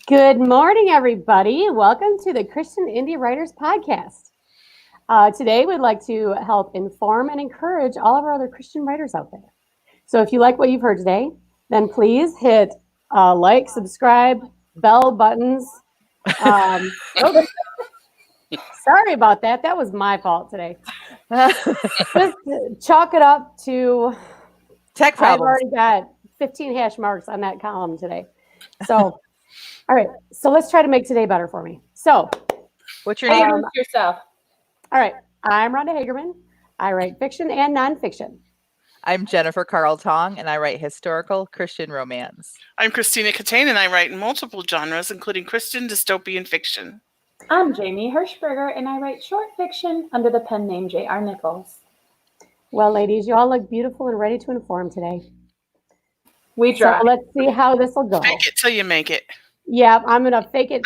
Good morning, everybody. Welcome to the Christian Indie Writers Podcast. Today, we'd like to help inform and encourage all of our other Christian writers out there. So, if you like what you've heard today, then please hit like, subscribe, bell buttons. Oops, sorry about that. That was my fault today. Just chalk it up to tech problems. I've already got 15 hash marks on that column today. So. All right, so let's try to make today better for me. So, what's your name? Introduce yourself. All right, I'm Rhonda Hagerman. I write fiction and nonfiction. I'm Jennifer Carl Tong, and I write historical Christian romance. I'm Christina Catane, and I write in multiple genres, including Christian dystopian fiction. I'm Jamie Hirschberger, and I write short fiction under the pen name J.R. Nichols. Well, ladies, you all look beautiful and ready to inform today. We try. So let's see how this will go. Fake it till you make it. Yeah, I'm going to fake it.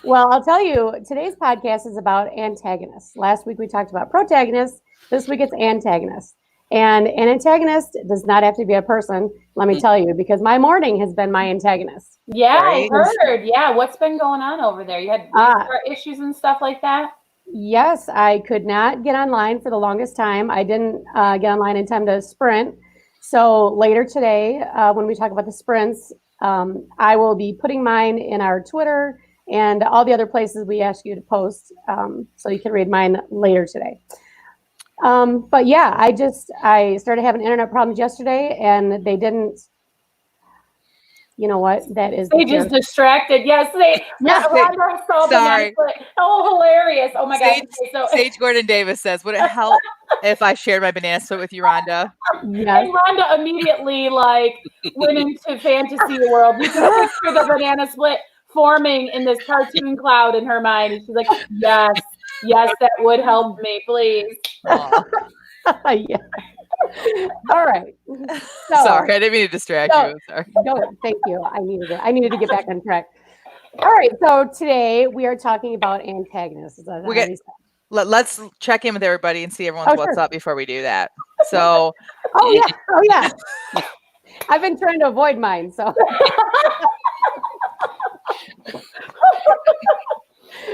Well, I'll tell you, today's podcast is about antagonists. Last week we talked about protagonists. This week it's antagonists. And an antagonist does not have to be a person, let me tell you, because my morning has been my antagonist. Yeah, right? I heard. Yeah, what's been going on over there? You had issues and stuff like that? Yes, I could not get online for the longest time. I didn't get online in time to sprint. So later today, when we talk about the sprints, I will be putting mine in our Twitter and all the other places we ask you to post, so you can read mine later today. But yeah, I started having internet problems yesterday, and they didn't. You know what? That is. They just distracted. Yes, they. Sorry. Oh, hilarious! Oh my God. Sage Gordon Davis says, "Would it help if I shared my banana split with you, Rhonda?" Yes. And Rhonda immediately went into fantasy world. You can picture the banana split forming in this cartoon cloud in her mind, and she's like, "Yes, that would help me, please." Yeah. All right. So, sorry, I didn't mean to distract you. Sorry. No, thank you. I needed to get back on track. All right. So today we are talking about antagonists. Let's check in with everybody and see everyone's what's up before we do that. So. Oh yeah. I've been trying to avoid mine. So.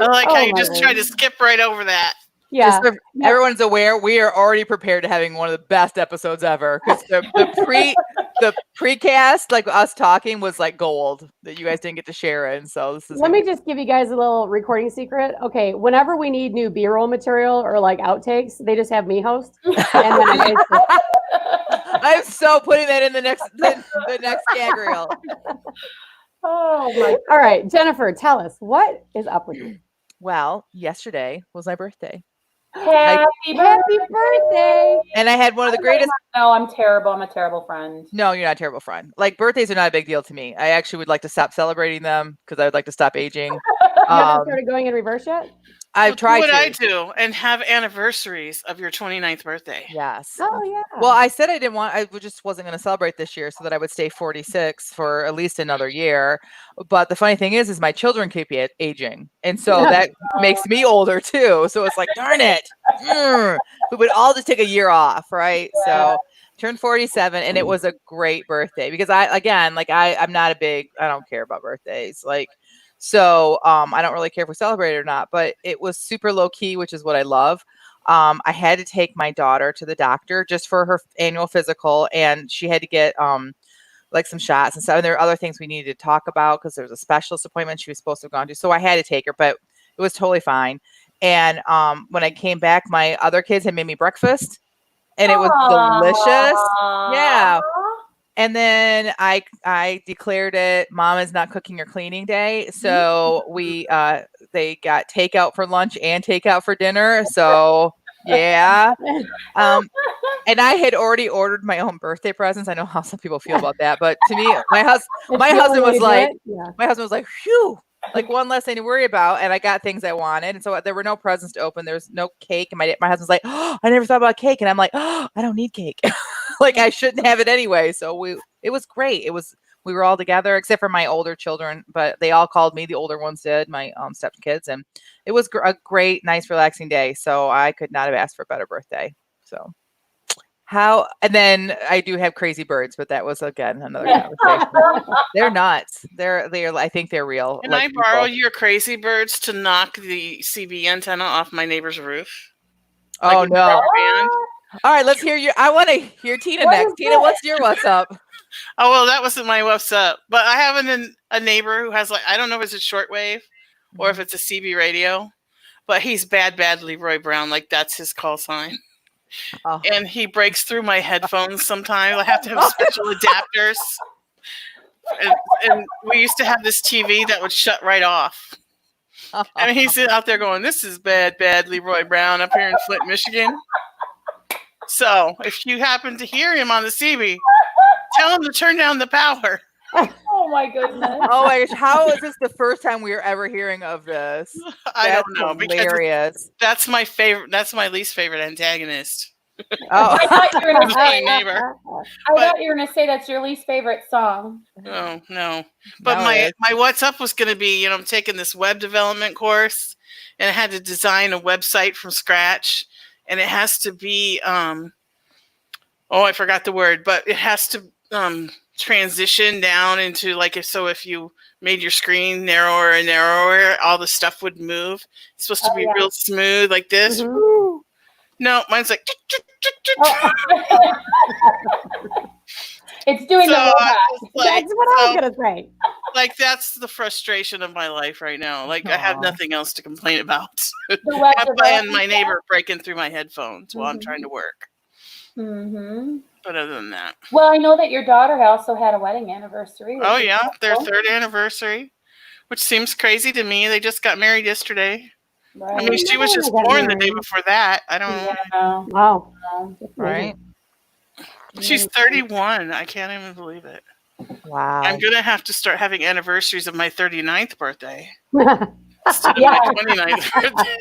I like how you just tried to skip right over that. Yeah. Just so everyone's aware, we are already prepared to having one of the best episodes ever, because the precast, like us talking, was like gold that you guys didn't get to share in. So this is. Let me just give you guys a little recording secret. Okay, whenever we need new B-roll material or like outtakes, they just have me host. And then I'm so putting that in the next gag reel. Oh my! All right, Jennifer, tell us, what is up with you? Well, yesterday was my birthday. Happy birthday! And I had one of the greatest. No, I'm terrible. I'm a terrible friend. No, you're not a terrible friend. Like, birthdays are not a big deal to me. I actually would like to stop celebrating them because I would like to stop aging. You haven't started going in reverse yet? I've tried what to. I do and have anniversaries of your 29th birthday. Yes. Oh yeah. Well, I said I just wasn't going to celebrate this year so that I would stay 46 for at least another year. But the funny thing is my children keep aging. And so that makes me older too. So it's like, darn it. We would all just take a year off, right? Yeah. So turned 47, and it was a great birthday because I'm not I don't care about birthdays. So I don't really care if we celebrate it or not, but it was super low key, which is what I love. I had to take my daughter to the doctor just for her annual physical, and she had to get some shots and stuff. And there are other things we needed to talk about because there was a specialist appointment she was supposed to have gone to. So I had to take her, but it was totally fine. And when I came back, my other kids had made me breakfast, and it was delicious. Yeah. And then I declared it Mom is not cooking or cleaning day. So they got takeout for lunch and takeout for dinner. So yeah. And I had already ordered my own birthday presents. I know how some people feel about that, but to me, my husband was like, phew, like one less thing to worry about. And I got things I wanted. And so there were no presents to open. There was no cake. And my husband's like, oh, I never thought about cake. And I'm like, oh, I don't need cake. Like I shouldn't have it anyway. So it was great. We were all together except for my older children, but they all called me. The older ones did, my stepkids. And it was a great, nice, relaxing day. So I could not have asked for a better birthday. So How, and then I do have crazy birds, but that was again another conversation. They're nuts. They're. I think they're real. Can like I borrow people. your crazy birds to knock the CB antenna off my neighbor's roof? Oh Like a no! band? All right, let's hear I want to hear Tina What next. is Tina, that? what's your what's up? Oh, well, that wasn't my what's up. But I have a neighbor who has, like, I don't know if it's a shortwave or if it's a CB radio, but he's bad Leroy Brown. Like, that's his call sign. Oh. And he breaks through my headphones sometimes. I have to have special adapters. And we used to have this TV that would shut right off. And he's out there going, this is bad Leroy Brown up here in Flint, Michigan. So if you happen to hear him on the CB, tell him to turn down the power. Oh my goodness. Oh my gosh, how is this the first time we are ever hearing of this? I That's don't know, because hilarious. that's my favorite. That's my least favorite antagonist. Oh, I thought you were gonna My say, neighbor. I thought you were gonna say that's your least favorite song. Oh no! But No, my it is. my what's up was going to be, I'm taking this web development course, and I had to design a website from scratch, and it has to be I forgot the word, but it has to transition down into, like, if you made your screen narrower and narrower, all the stuff would move. It's supposed to be real smooth like this. Mhm. No, mine's like. It's doing the So, robot. That's what I was gonna say. Like, that's the frustration of my life right now. Like, I have Aw. nothing else to complain about. The web And development my neighbor breaking through my headphones while I'm trying to work. Mm-hmm. But other than that, Well, I know that your daughter also had a wedding anniversary. oh yeah, their third anniversary, which seems crazy to me. They just got married yesterday. Right. I mean, she was just born the day before that. I don't know. Yeah. Wow. right. She's 31. I can't even believe it. Wow. I'm gonna have to start having anniversaries of my 39th birthday Yeah. instead of my 29th birthday.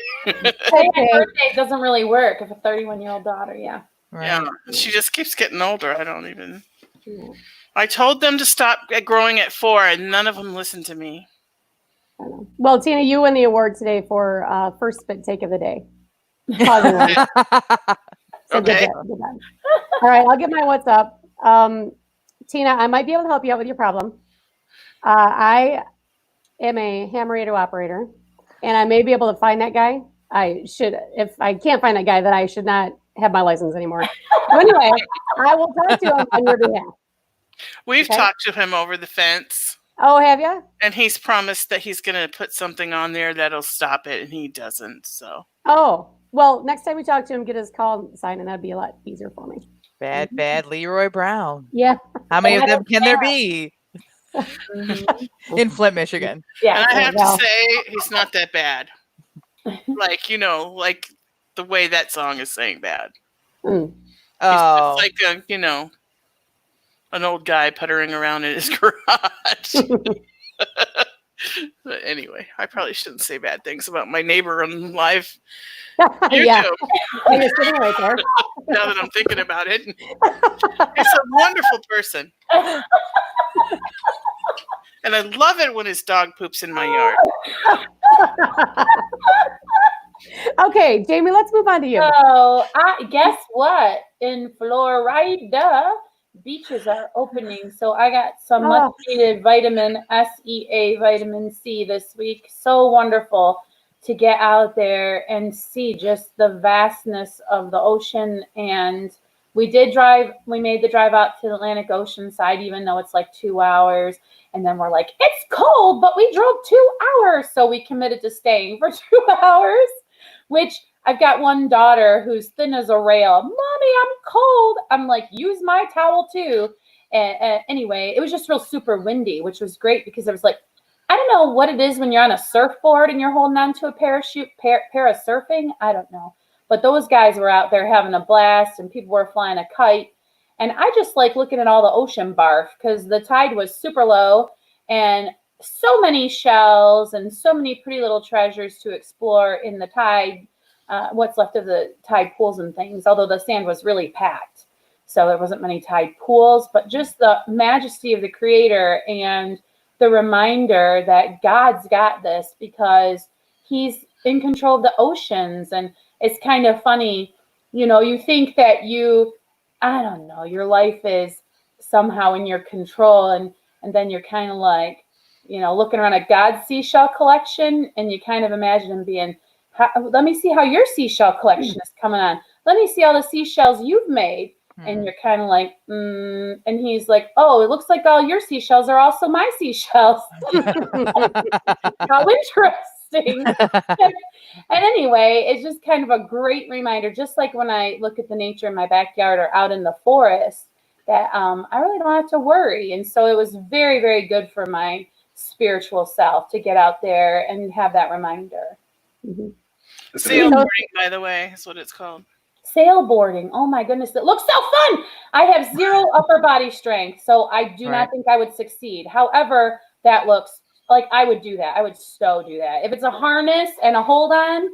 Saying birthday doesn't really work if a 31-year-old daughter, yeah. Right. Yeah, she just keeps getting older. I don't even. I told them to stop growing at 4, and none of them listened to me. Well, Tina, you win the award today for first spit take of the day. Pausing one. So good Okay. job, good job. All right, I'll get my what's up. Tina, I might be able to help you out with your problem. I am a ham radio operator, and I may be able to find that guy. If I can't find that guy, then I should not have my license anymore. So anyway, I will talk to him on your behalf. We've Okay. talked to him over the fence, Oh, have you? and he's promised that he's going to put something on there that'll stop it, and he doesn't. So Oh, well, next time we talk to him, get his call sign, and that'd be a lot easier for me. Bad Leroy Brown. Yeah. How many of Bad them can there be in Flint, Michigan? Yeah. and I have well. to say, he's not that bad. Like, like the way that song is saying bad. Mm. Oh, He's just like an old guy puttering around in his garage. But anyway, I probably shouldn't say bad things about my neighbor on live Yeah. YouTube. You're sitting right there. Now that I'm thinking about it, he's a wonderful person, and I love it when his dog poops in my yard. Okay, Jamie, let's move on to you. So, guess what? In Florida, beaches are opening. So I got some much needed vitamin SEA, vitamin C this week. So wonderful to get out there and see just the vastness of the ocean. And we made the drive out to the Atlantic Ocean side, even though it's like 2 hours. And then we're like, it's cold, but we drove 2 hours. So we committed to staying for 2 hours, which I've got one daughter who's thin as a rail. Mommy, I'm cold. I'm like, use my towel too. And anyway, it was just real super windy, which was great because I was like, I don't know what it is when you're on a surfboard and you're holding on to a parachute, parasurfing. I don't know. But those guys were out there having a blast and people were flying a kite. And I just like looking at all the ocean barf because the tide was super low and so many shells and so many pretty little treasures to explore in the tide, what's left of the tide pools and things, although the sand was really packed. So there wasn't many tide pools, but just the majesty of the Creator and the reminder that God's got this because he's in control of the oceans. And it's kind of funny, you think that I don't know, your life is somehow in your control, and then you're kind of like, looking around at God's seashell collection, and you kind of imagine him being, let me see how your seashell collection is coming on. Let me see all the seashells you've made. And you're kind of like, and he's like, oh, it looks like all your seashells are also my seashells. How interesting. And anyway, it's just kind of a great reminder, just like when I look at the nature in my backyard or out in the forest, that I really don't have to worry. And so it was very, very good for my spiritual self to get out there and have that reminder. Mm-hmm. Sailboarding, by the way, is what it's called. Sailboarding. Oh my goodness, it looks so fun. I have zero upper body strength, so I do not think I would succeed. However, that looks like I would do that. I would so do that. If it's a harness and a hold on,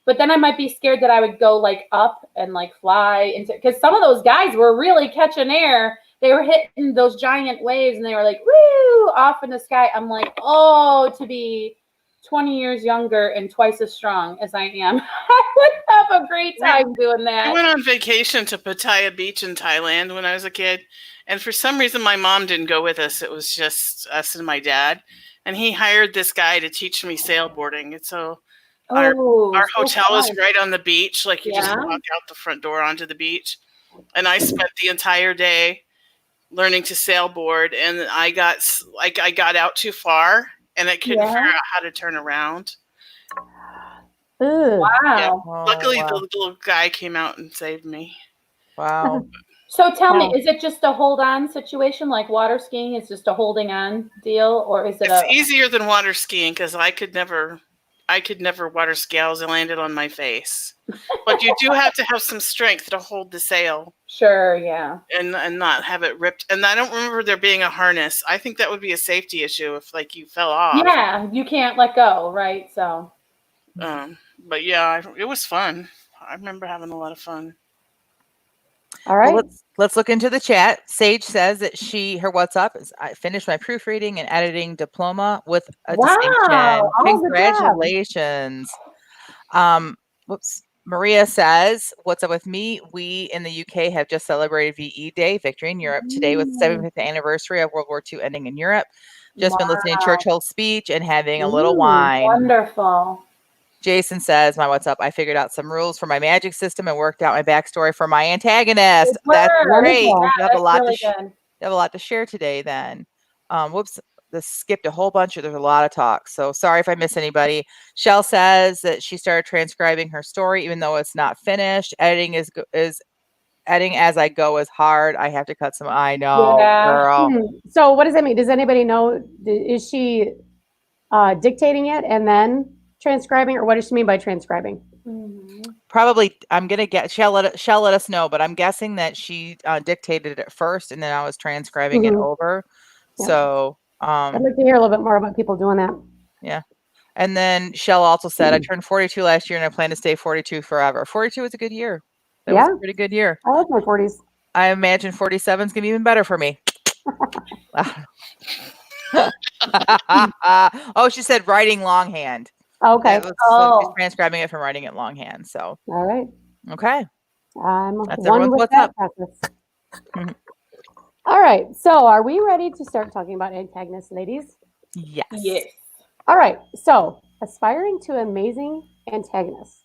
but then I might be scared that I would go like up and like fly into, because some of those guys were really catching air. They were hitting those giant waves and they were like, woo, off in the sky. I'm like, oh, to be 20 years younger and twice as strong as I am, I would have a great time doing that. I went on vacation to Pattaya Beach in Thailand when I was a kid. And for some reason, my mom didn't go with us. It was just us and my dad. And he hired this guy to teach me sailboarding. And so our hotel is right on the beach. Like you just walk out the front door onto the beach. And I spent the entire day learning to sailboard. And I got out too far. And I couldn't figure out how to turn around. Wow. Yeah. Luckily, the little guy came out and saved me. Wow. So tell me, is it just a hold on situation like water skiing? Is just a holding on deal, or is it It's easier than water skiing because I could never water ski. I landed on my face. But you do have to have some strength to hold the sail. Sure, yeah. And not have it ripped. And I don't remember there being a harness. I think that would be a safety issue if like you fell off. Yeah, you can't let go, right? So. But yeah, it was fun. I remember having a lot of fun. All right. Well, let's look into the chat. Sage says that her what's up is I finished my proofreading and editing diploma with a distinction. Congratulations. Whoops. Maria says, what's up with me? We in the UK have just celebrated VE Day, victory in Europe. Today was the 75th anniversary of World War II ending in Europe. Just been listening to Churchill's speech and having a little wine. Wonderful. Jason says, my what's up? I figured out some rules for my magic system and worked out my backstory for my antagonist. That's great. Wonderful. You have a lot to share today then. Whoops. This skipped a whole bunch. There's a lot of talk. So sorry if I miss anybody. Shell says that she started transcribing her story, even though it's not finished. Editing as I go is hard. I have to cut some. I know, girl. So what does that mean? Does anybody know? Is she dictating it and then transcribing, or what does she mean by transcribing? Probably, I'm gonna get Shell let us know, but I'm guessing that she dictated it first, and then I was transcribing it over. Yeah. So I'd like to hear a little bit more about people doing that. Yeah. And then Shell also said, I turned 42 last year and I plan to stay 42 forever. 42 was a good year. That was a pretty good year. I like my 40s. I imagine 47 is going to be even better for me. Oh, she said writing longhand. Okay. She's transcribing it from writing it longhand. So. All right. Okay. That's everyone's what's up. All right. So are we ready to start talking about antagonists, ladies? Yes. Yes. All right. So aspiring to amazing antagonists.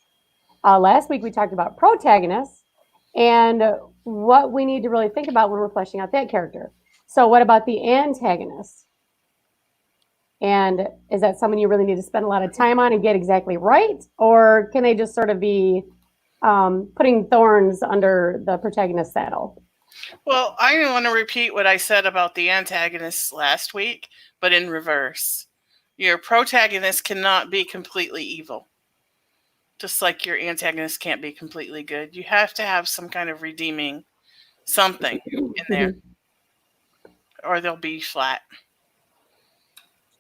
Last week we talked about protagonists and what we need to really think about when we're fleshing out that character. So what about the antagonist? And is that someone you really need to spend a lot of time on and get exactly right? Or can they just sort of be putting thorns under the protagonist's saddle? Well, I want to repeat what I said about the antagonists last week, but in reverse. Your protagonist cannot be completely evil. Just like your antagonist can't be completely good. You have to have some kind of redeeming something in there. Or they'll be flat.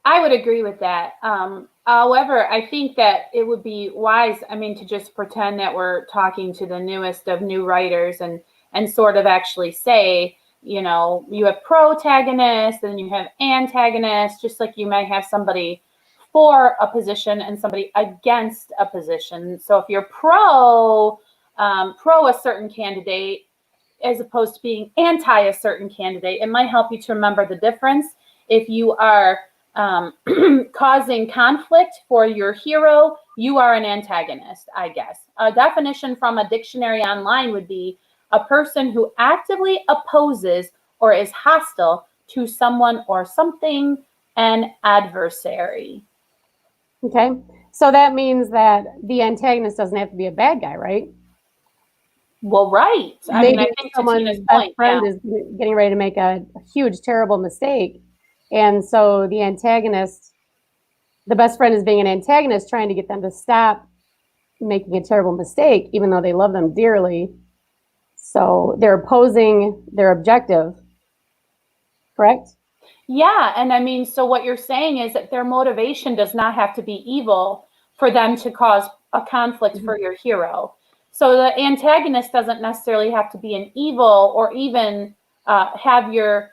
I would agree with that. However, I think that it would be wise, to just pretend that we're talking to the newest of new writers and sort of actually say, you have protagonists and you have antagonists, just like you might have somebody for a position and somebody against a position. So if you're pro a certain candidate, as opposed to being anti a certain candidate. It might help you to remember the difference. If you are causing conflict for your hero, you are an antagonist, I guess. A definition from a dictionary online would be a person who actively opposes or is hostile to someone or something, an adversary. Okay. So that means that the antagonist doesn't have to be a bad guy, right? Well, right. I Maybe mean, I think to someone's Tina's best point, friend yeah. is getting ready to make a huge, terrible mistake. And so the antagonist, the best friend is being an antagonist, trying to get them to stop making a terrible mistake, even though they love them dearly. So they're opposing their objective, correct? Yeah, and I mean, so what you're saying is that their motivation does not have to be evil for them to cause a conflict for your hero. So the antagonist doesn't necessarily have to be an evil or even have your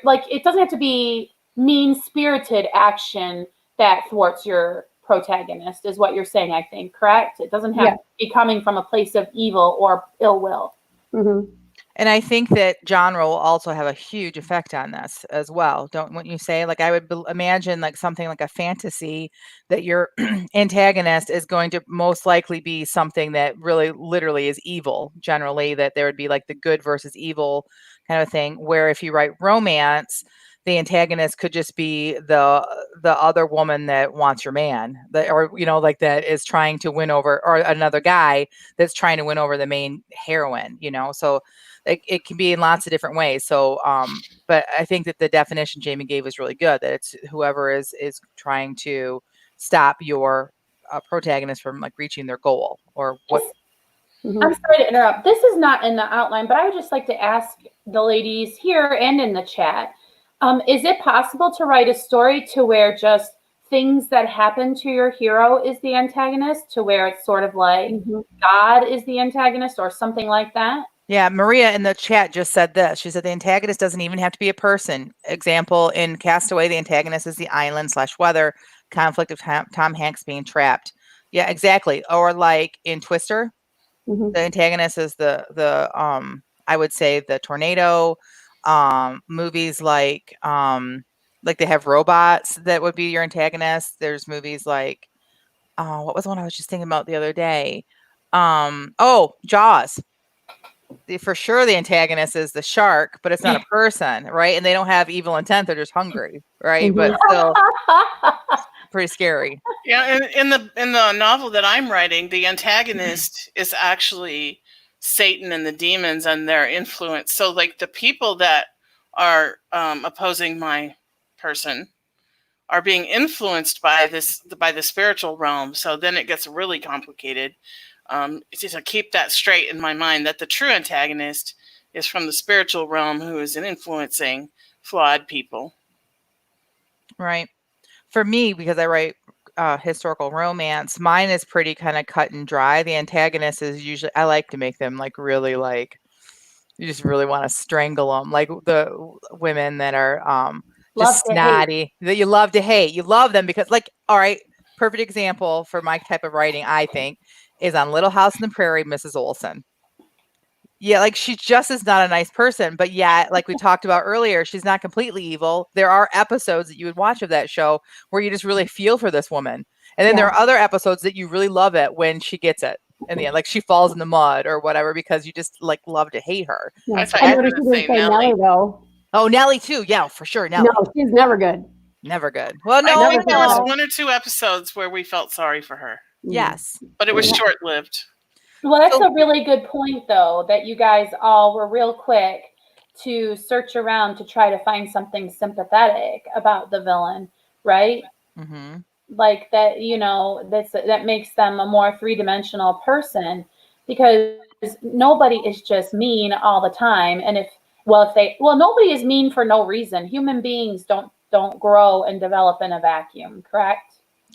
like, it doesn't have to be mean-spirited action that thwarts your protagonist, is what you're saying, I think, correct? It doesn't have Yeah. to be coming from a place of evil or ill will. Mm-hmm. And I think that genre will also have a huge effect on this as well. Wouldn't you say? Like, I would imagine like something like a fantasy that your antagonist is going to most likely be something that really literally is evil. Generally, that there would be like the good versus evil kind of thing. Where if you write romance, the antagonist could just be the other woman that wants your man, or like that is trying to win over, or another guy that's trying to win over the main heroine. So it can be in lots of different ways. So, but I think that the definition Jamie gave was really good. That it's whoever is trying to stop your protagonist from like reaching their goal or what. Mm-hmm. I'm sorry to interrupt. This is not in the outline, but I would just like to ask the ladies here and in the chat, is it possible to write a story to where just things that happen to your hero is the antagonist, to where it's sort of like God is the antagonist or something like that? Yeah, Maria in the chat just said this. She said the antagonist doesn't even have to be a person. Example, in Castaway, the antagonist is the island/weather conflict of Tom Hanks being trapped. Yeah, exactly. Or like in Twister, the antagonist is the I would say the tornado. Movies like they have robots that would be your antagonist. There's movies like what was the one I was just thinking about the other day? Jaws. For sure the antagonist is the shark, but it's not a person, right? And they don't have evil intent, they're just hungry, right? But still pretty scary. Yeah, in the novel that I'm writing, the antagonist is actually Satan and the demons and their influence. So like the people that are opposing my person are being influenced by the spiritual realm. So then it gets really complicated. It's just to keep that straight in my mind, that the true antagonist is from the spiritual realm, who is influencing flawed people. Right. For me, because I write historical romance, mine is pretty kind of cut and dry. The antagonist is usually, I like to make them like really like, you just really want to strangle them. Like the women that are just snotty, that you love to hate. You love them because, like, all right, perfect example for my type of writing, I think, is on Little House on the Prairie, Mrs. Olsen. Yeah, like she just is not a nice person, but yet, like we talked about earlier, she's not completely evil. There are episodes that you would watch of that show where you just really feel for this woman. And then there are other episodes that you really love it when she gets it in the end, like she falls in the mud or whatever, because you just like love to hate her. Yeah. I noticed you didn't say Nellie though. Oh, Nellie too. Yeah, for sure. Nellie. No, she's never good. Never good. Well, no, I think there was 1 or 2 episodes where we felt sorry for her. Yes. But it was short-lived. Well, that's a really good point, though, that you guys all were real quick to search around to try to find something sympathetic about the villain, right? Mm-hmm. Like that, that makes them a more three-dimensional person, because nobody is just mean all the time. And nobody is mean for no reason. Human beings don't grow and develop in a vacuum, correct?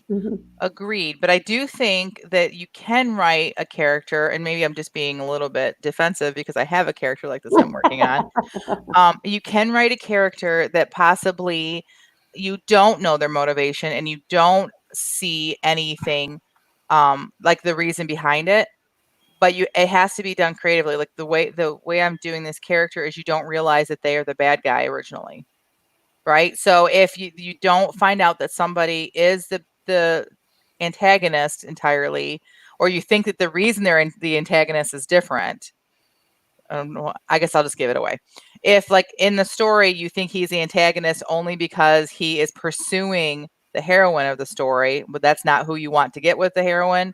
Mm-hmm. Agreed. But I do think that you can write a character, and maybe I'm just being a little bit defensive because I have a character like this I'm working on. You can write a character that possibly you don't know their motivation and you don't see anything like the reason behind it, but it has to be done creatively. Like the way I'm doing this character is you don't realize that they are the bad guy originally, right? So if you don't find out that somebody is the antagonist entirely, or you think that the reason they're the antagonist is different, I guess I'll just give it away. If like in the story you think he's the antagonist only because he is pursuing the heroine of the story, but that's not who you want to get with the heroine,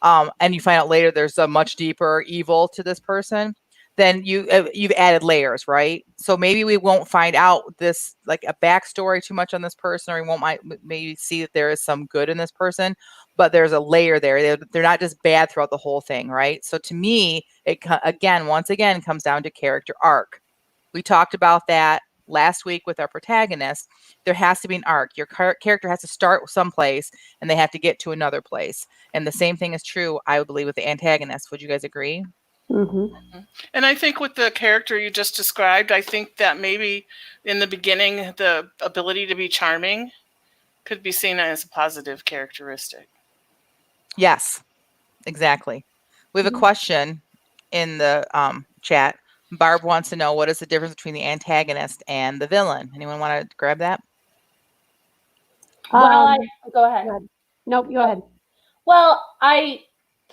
and you find out later there's a much deeper evil to this person, then you've added layers, right? So maybe we won't find out this like a backstory too much on this person, or we won't maybe see that there is some good in this person, but there's a layer there. They're not just bad throughout the whole thing, right? So to me, it once again comes down to character arc. We talked about that last week with our protagonist. There has to be an arc. Your character has to start someplace and they have to get to another place. And the same thing is true, I would believe, with the antagonist. Would you guys agree? Mm-hmm. And I think with the character you just described, I think that maybe in the beginning, the ability to be charming could be seen as a positive characteristic. Yes, exactly. We have a question in the chat. Barb wants to know, what is the difference between the antagonist and the villain? Anyone want to grab that? Well, go ahead. Nope, go ahead. Well, I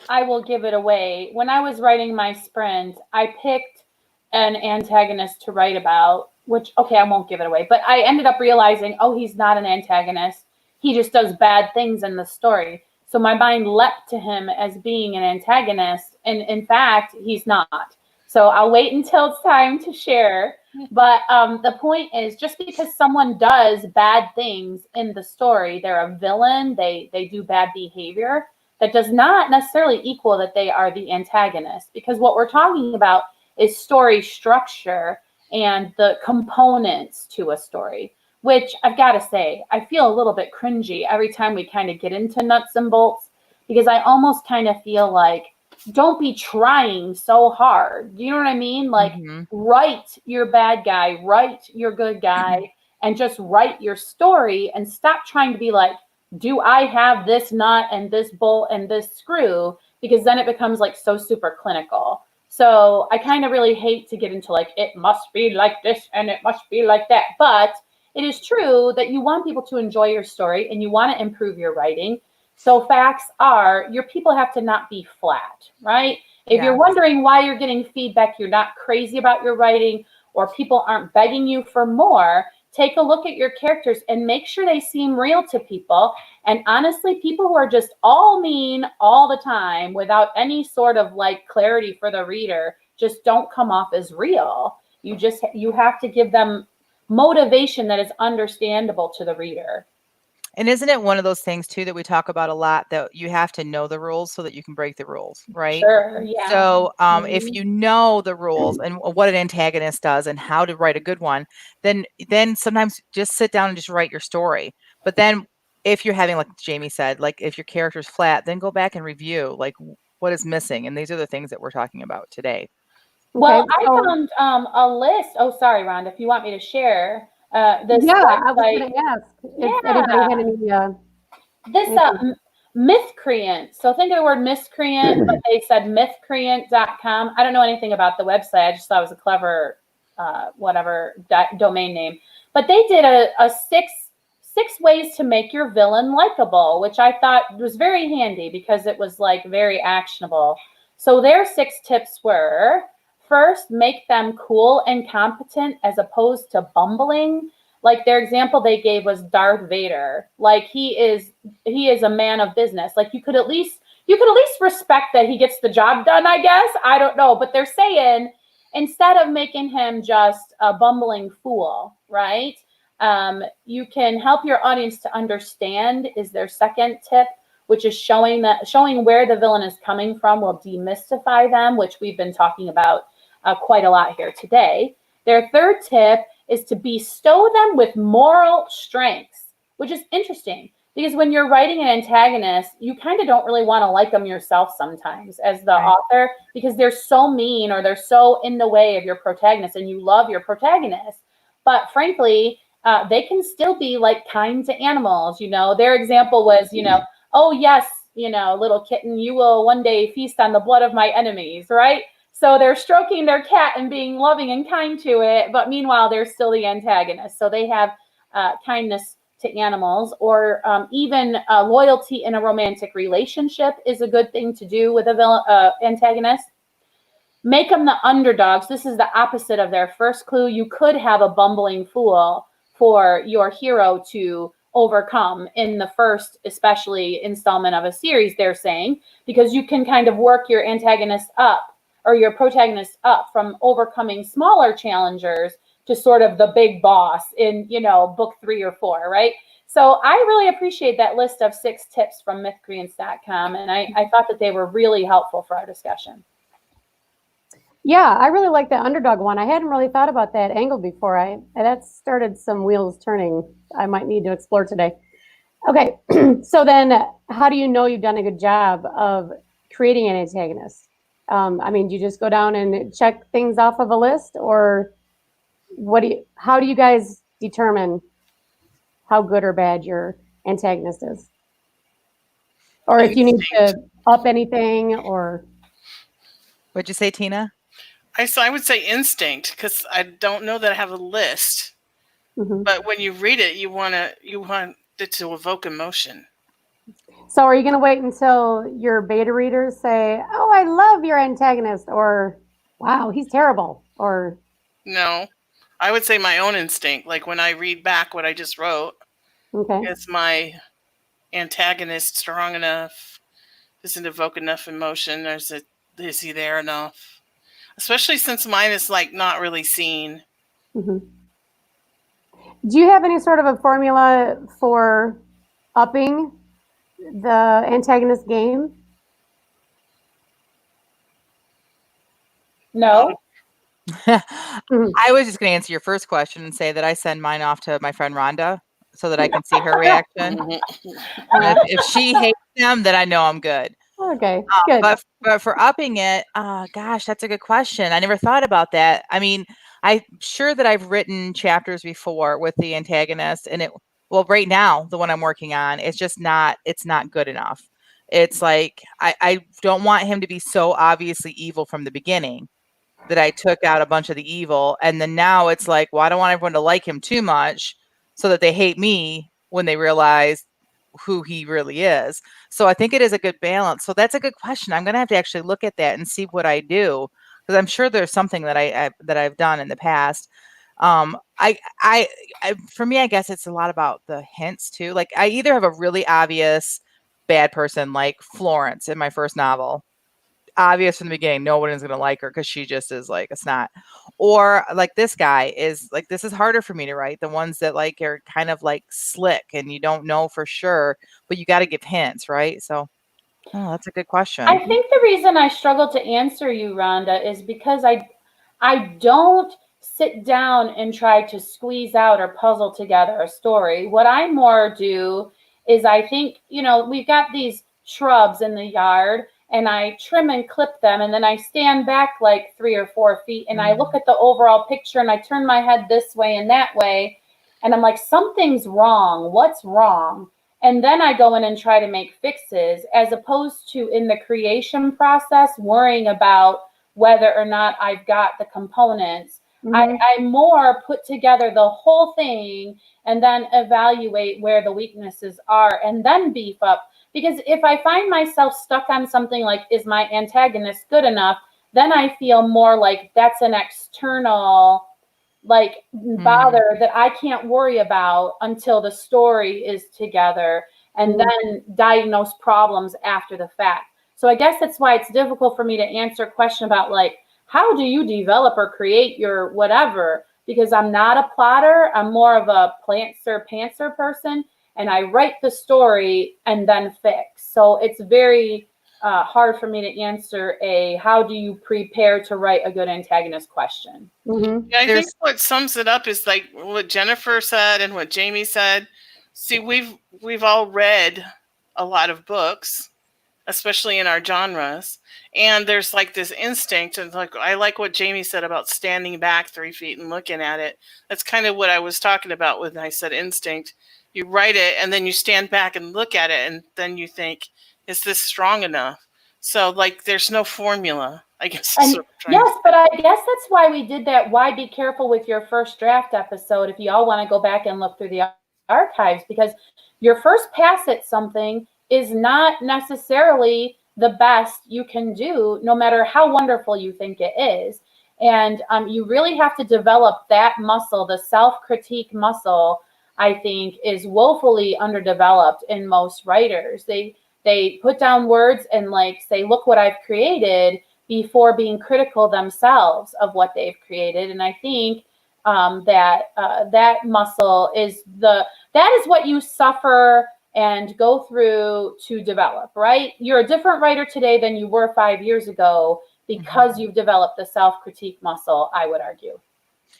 will give it away. When I was writing my sprint, I picked an antagonist to write about, which, okay, I won't give it away, but I ended up realizing, oh, he's not an antagonist. He just does bad things in the story. So my mind leapt to him as being an antagonist. And in fact, he's not. So I'll wait until it's time to share. But the point is, just because someone does bad things in the story, they're a villain, they do bad behavior, that does not necessarily equal that they are the antagonist. Because what we're talking about is story structure and the components to a story, which I've got to say, I feel a little bit cringy every time we kind of get into nuts and bolts, because I almost kind of feel like, don't be trying so hard. Do you know what I mean? Like, write your bad guy, write your good guy, and just write your story and stop trying to be like, do I have this nut and this bolt and this screw? Because then it becomes like so super clinical. So I kind of really hate to get into like, it must be like this and it must be like that. But it is true that you want people to enjoy your story and you want to improve your writing. So facts are, your people have to not be flat, right? If you're wondering why you're getting feedback, you're not crazy about your writing, or people aren't begging you for more, take a look at your characters and make sure they seem real to people. And honestly, people who are just all mean all the time without any sort of like clarity for the reader just don't come off as real. You have to give them motivation that is understandable to the reader. And isn't it one of those things too that we talk about a lot, that you have to know the rules so that you can break the rules, right? Sure, yeah. So if you know the rules and what an antagonist does and how to write a good one, then sometimes just sit down and just write your story. But then if you're having, like Jamie said, like if your character's flat, then go back and review like what is missing. And these are the things that we're talking about today. Well, I found a list. Oh, sorry, Rhonda, if you want me to share. This I was going to ask if anybody had any. Mythcreant. So think of the word miscreant, but they said mythcreant.com. I don't know anything about the website. I just thought it was a clever, domain name. But they did a six ways to make your villain likable, which I thought was very handy because it was like very actionable. So their 6 tips were: first, make them cool and competent as opposed to bumbling. Like their example they gave was Darth Vader. Like he is a man of business. Like you could at least respect that he gets the job done, I guess. I don't know. But they're saying, instead of making him just a bumbling fool, right? You can help your audience to understand, is their second tip, which is showing where the villain is coming from will demystify them, which we've been talking about quite a lot here today. Their third tip is to bestow them with moral strengths, which is interesting because when you're writing an antagonist, you kind of don't really want to like them yourself sometimes as the author, because they're so mean or they're so in the way of your protagonist and you love your protagonist. But frankly, they can still be like kind to animals. Their example was, oh yes, little kitten, you will one day feast on the blood of my enemies, right? So they're stroking their cat and being loving and kind to it, but meanwhile, they're still the antagonist. So they have kindness to animals, or even loyalty in a romantic relationship is a good thing to do with a antagonist. Make them the underdogs. This is the opposite of their first clue. You could have a bumbling fool for your hero to overcome in the first, especially installment of a series, they're saying, because you can kind of work your antagonist up or your protagonist up from overcoming smaller challengers to sort of the big boss in, book 3 or 4, right? So I really appreciate that list of 6 tips from mythcreants.com, and I thought that they were really helpful for our discussion. Yeah, I really like the underdog one. I hadn't really thought about that angle before. That started some wheels turning I might need to explore today. Okay, so then how do you know you've done a good job of creating an antagonist? Do you just go down and check things off of a list, or how do you guys determine how good or bad your antagonist is? Or if you need to up anything, or... What'd you say, Tina? I would say instinct, because I don't know that I have a list. Mm-hmm. But when you read it, you want it to evoke emotion. So are you going to wait until your beta readers say, "Oh, I love your antagonist," or "Wow, he's terrible," or... No, I would say my own instinct. Like when I read back what I just wrote, is my antagonist strong enough? Does it evoke enough emotion? Or is he there enough? Especially since mine is like not really seen. Mm-hmm. Do you have any sort of a formula for upping the antagonist game? No. I was just going to answer your first question and say that I send mine off to my friend Rhonda so that I can see her reaction. If she hates them, then I know I'm good. Okay, good. But for upping it, gosh, that's a good question. I never thought about that. I'm sure that I've written chapters before with the antagonist, and right now, the one I'm working on, it's not good enough. It's like, I don't want him to be so obviously evil from the beginning that I took out a bunch of the evil. And then now it's like, well, I don't want everyone to like him too much so that they hate me when they realize who he really is. So I think it is a good balance. So that's a good question. I'm going to have to actually look at that and see what I do, because I'm sure there's something that I've done in the past. For me, I guess it's a lot about the hints too. Like I either have a really obvious bad person, like Florence in my first novel, obvious from the beginning, no one is going to like her because she just is like a snot. Or like this guy is like, this is harder for me to write. The ones that like are kind of like slick and you don't know for sure, but you got to give hints, right? So, that's a good question. I think the reason I struggle to answer you, Rhonda, is because I don't sit down and try to squeeze out or puzzle together a story. What I more do is I think, we've got these shrubs in the yard, and I trim and clip them, and then I stand back like 3 or 4 feet, and I look at the overall picture, and I turn my head this way and that way, and I'm like, something's wrong. What's wrong? And then I go in and try to make fixes, as opposed to in the creation process worrying about whether or not I've got the components. Mm-hmm. I more put together the whole thing and then evaluate where the weaknesses are and then beef up. Because if I find myself stuck on something like, is my antagonist good enough? Then I feel more like that's an external bother that I can't worry about until the story is together, and then diagnose problems after the fact. So I guess that's why it's difficult for me to answer a question about like, how do you develop or create your whatever? Because I'm not a plotter. I'm more of a pantser person. And I write the story and then fix. So it's very hard for me to answer how do you prepare to write a good antagonist question. Mm-hmm. Yeah, I think what sums it up is like what Jennifer said and what Jamie said. See, we've all read a lot of books, especially in our genres, and there's like this instinct, and like I like what Jamie said about standing back 3 feet and looking at it. That's kind of what I was talking about when I said instinct. You write it and then you stand back and look at it, and then you think, Is this strong enough? So like, there's no formula, I guess. And yes, but I guess that's why we did that. Why be careful with your first draft episode if you all want to go back and look through the archives, because your first pass at something is not necessarily the best you can do, no matter how wonderful you think it is. And you really have to develop that muscle, the self-critique muscle, I think, is woefully underdeveloped in most writers. They put down words and like say, look what I've created, before being critical themselves of what they've created. And I think that muscle is that is what you suffer and go through to develop, right? You're a different writer today than you were 5 years ago because you've developed the self-critique muscle, I would argue.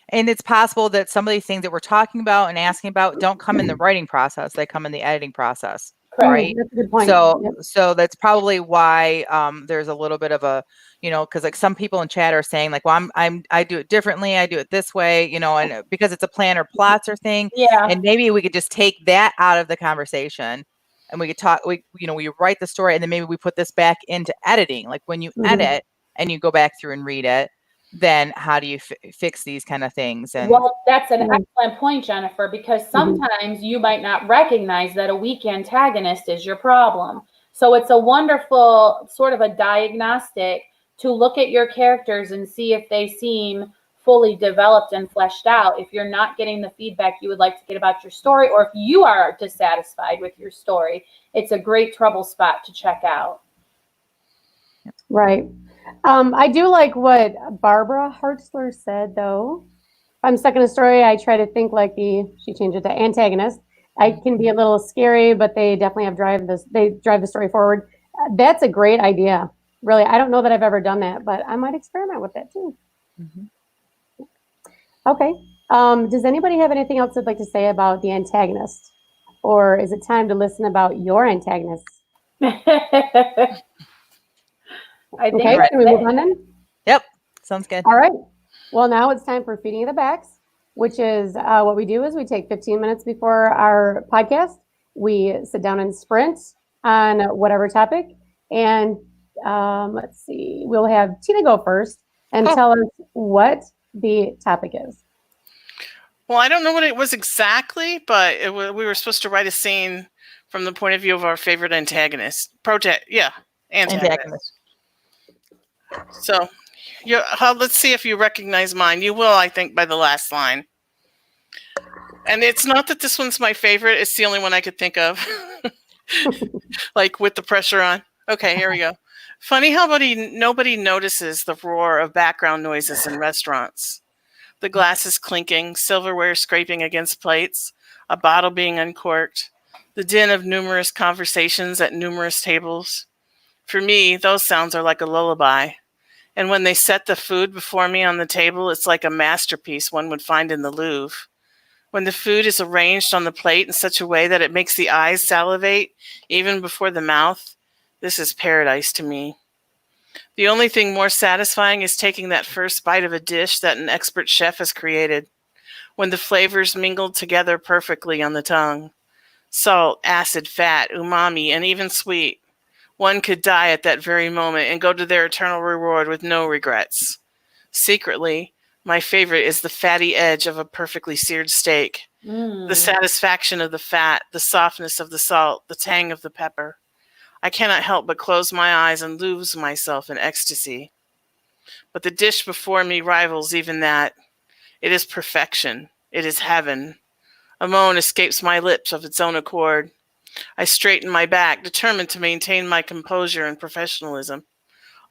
And it's possible that some of these things that we're talking about and asking about don't come in the writing process. They come in the editing process. Correct. Right. That's a good point. So, Yep. so that's probably why there's a little bit of a, because like some people in chat are saying like, well, I do it differently. I do it this way, and because it's a plan or plots or thing. Yeah. And maybe we could just take that out of the conversation and we could talk, we write the story and then maybe we put this back into editing. Like when you edit and you go back through and read it, then how do you fix these kind of things? And well, that's an excellent point, Jennifer, because sometimes you might not recognize that a weak antagonist is your problem. So it's a wonderful sort of a diagnostic to look at your characters and see if they seem fully developed and fleshed out. If you're not getting the feedback you would like to get about your story, or if you are dissatisfied with your story, it's a great trouble spot to check out. Right. I do like what Barbara Hartzler said, though. If I'm stuck in a story, I try to think like she changed it to antagonist. I can be a little scary, but they definitely they drive the story forward. That's a great idea. Really, I don't know that I've ever done that, but I might experiment with that too. Okay. Does anybody have anything else they'd like to say about the antagonist? Or is it time to listen about your antagonist? I think Okay, can we move on then? Yep, sounds good. All right. Well, now it's time for Feeding of the Backs, which is what we do is we take 15 minutes before our podcast. We sit down and sprint on whatever topic. And let's see, we'll have Tina go first and tell us what the topic is. Well, I don't know what it was exactly, but we were supposed to write a scene from the point of view of our favorite antagonist. Antagonist. So, let's see if you recognize mine. You will, I think, by the last line. And it's not that this one's my favorite. It's the only one I could think of. Like with the pressure on. Okay, here we go. Funny how nobody notices the roar of background noises in restaurants. The glasses clinking, silverware scraping against plates, a bottle being uncorked, the din of numerous conversations at numerous tables. For me, those sounds are like a lullaby. And when they set the food before me on the table, it's like a masterpiece one would find in the Louvre. When the food is arranged on the plate in such a way that it makes the eyes salivate, even before the mouth, this is paradise to me. The only thing more satisfying is taking that first bite of a dish that an expert chef has created, when the flavors mingled together perfectly on the tongue. Salt, acid, fat, umami, and even sweet. One could die at that very moment and go to their eternal reward with no regrets. Secretly, my favorite is the fatty edge of a perfectly seared steak. The satisfaction of the fat, the softness of the salt, the tang of the pepper. I cannot help but close my eyes and lose myself in ecstasy. But the dish before me rivals even that. It is perfection. It is heaven. A moan escapes my lips of its own accord. I straighten my back, determined to maintain my composure and professionalism.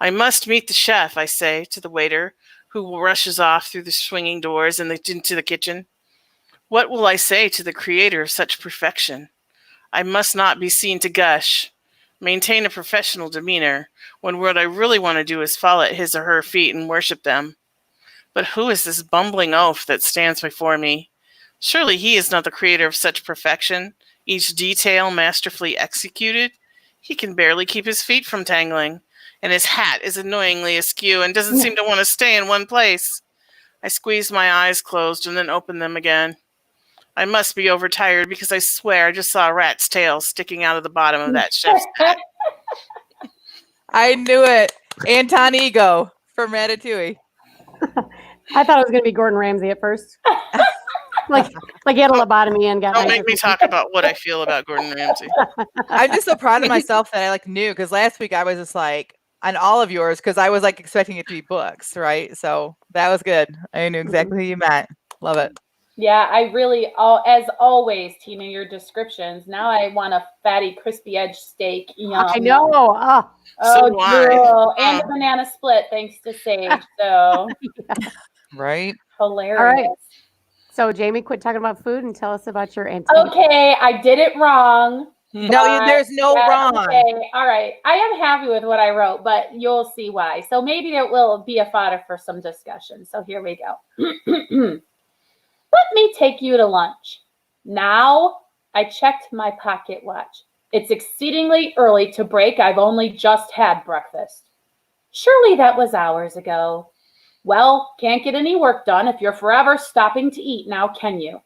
I must meet the chef, I say to the waiter, who rushes off through the swinging doors into the kitchen. What will I say to the creator of such perfection? I must not be seen to gush. Maintain a professional demeanor, when what I really want to do is fall at his or her feet and worship them. But who is this bumbling oaf that stands before me? Surely he is not the creator of such perfection, each detail masterfully executed. He can barely keep his feet from tangling, and his hat is annoyingly askew and doesn't seem to want to stay in one place. I squeeze my eyes closed and then open them again. I must be overtired because I swear I just saw a rat's tail sticking out of the bottom of that chef's hat. I knew it. Anton Ego from Ratatouille. I thought it was going to be Gordon Ramsay at first. like he had a lobotomy and got. Don't make me talk about what I feel about Gordon Ramsay. I'm just so proud of myself that I like knew, because last week I was just like on all of yours because I was like expecting it to be books, right? So that was good. I knew exactly who you meant. Love it. Yeah, I really, as always, Tina, your descriptions. Now I want a fatty, crispy edge steak. Yum. I know. Oh, So do I. cool. And a banana split, thanks to Sage. So Right. hilarious. all right. So Jamie, quit talking about food and tell us about your antagonist. Okay, I did it wrong. No, there's no wrong. Okay, all right. I am happy with what I wrote, but you'll see why. So maybe it will be a fodder for some discussion. So here we go. Let me take you to lunch. Now, I checked my pocket watch. It's exceedingly early to break. I've only just had breakfast. Surely that was hours ago. Well, can't get any work done if you're forever stopping to eat now, can you?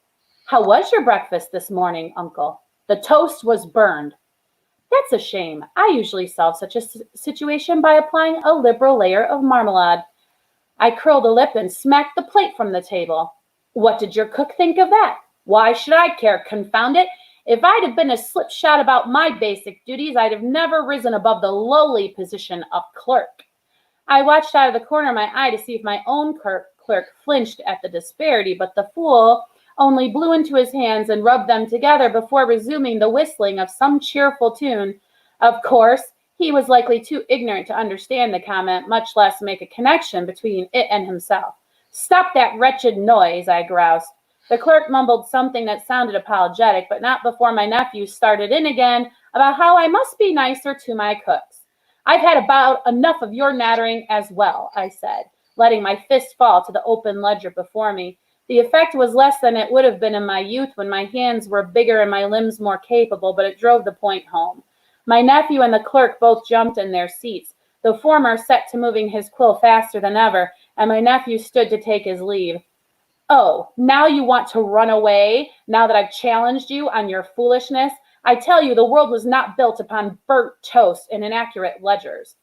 How was your breakfast this morning, Uncle? The toast was burned. That's a shame. I usually solve such a situation by applying a liberal layer of marmalade. I curled a lip and smacked the plate from the table. What did your cook think of that? Why should I care, confound it? If I'd have been a slipshod about my basic duties, I'd have never risen above the lowly position of clerk. I watched out of the corner of my eye to see if my own clerk flinched at the disparity, but the fool only blew into his hands and rubbed them together before resuming the whistling of some cheerful tune. Of course, he was likely too ignorant to understand the comment, much less make a connection between it and himself. Stop that wretched noise, I groused. The clerk mumbled something that sounded apologetic, but not before my nephew started in again about how I must be nicer to my cooks. I've had about enough of your nattering as well, I said, letting my fist fall to the open ledger before me. The effect was less than it would have been in my youth when my hands were bigger and my limbs more capable, but it drove the point home. My nephew and the clerk both jumped in their seats, the former set to moving his quill faster than ever, and my nephew stood to take his leave. Oh, now you want to run away, now that I've challenged you on your foolishness? I tell you, the world was not built upon burnt toast and inaccurate ledgers.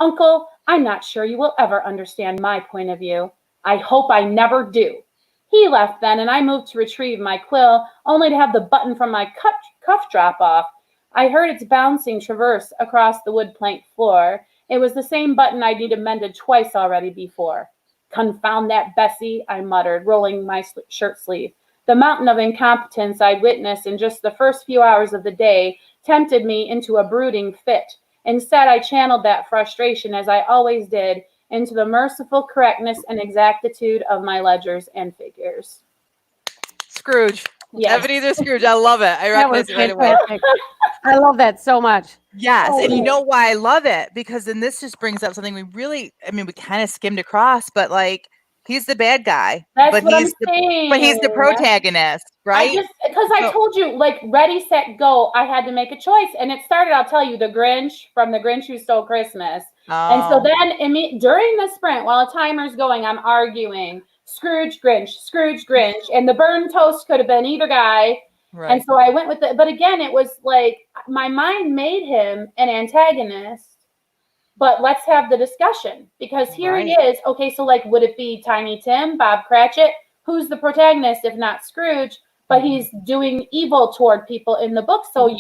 Uncle, I'm not sure you will ever understand my point of view. I hope I never do. He left then, and I moved to retrieve my quill, only to have the button from my cuff drop off. I heard its bouncing traverse across the wood plank floor. It was the same button I'd needed mended twice already before. Confound that Bessie, I muttered, rolling my shirt sleeve. The mountain of incompetence I'd witnessed in just the first few hours of the day tempted me into a brooding fit. Instead, I channeled that frustration, as I always did, into the merciful correctness and exactitude of my ledgers and figures. Scrooge. Yes. Ebenezer Scrooge. I love it. I That was recognize it right away. fantastic. I love that so much. Yes. Oh, And you yeah. know why I love it? Because then this just brings up something we kind of skimmed across, but like he's the bad guy. That's but what I'm he's saying. But he's the protagonist, right? Because I told you, like, ready, set, go, I had to make a choice. And it started, I'll tell you, the Grinch from The Grinch Who Stole Christmas. And so then during the sprint, while a timer's going, I'm arguing Scrooge, Grinch, and the burned toast could have been either guy. Right. And so I went with it. But again, it was like my mind made him an antagonist. But let's have the discussion, because here he is. Okay, so like, would it be Tiny Tim, Bob Cratchit? Who's the protagonist if not Scrooge? But he's doing evil toward people in the book. So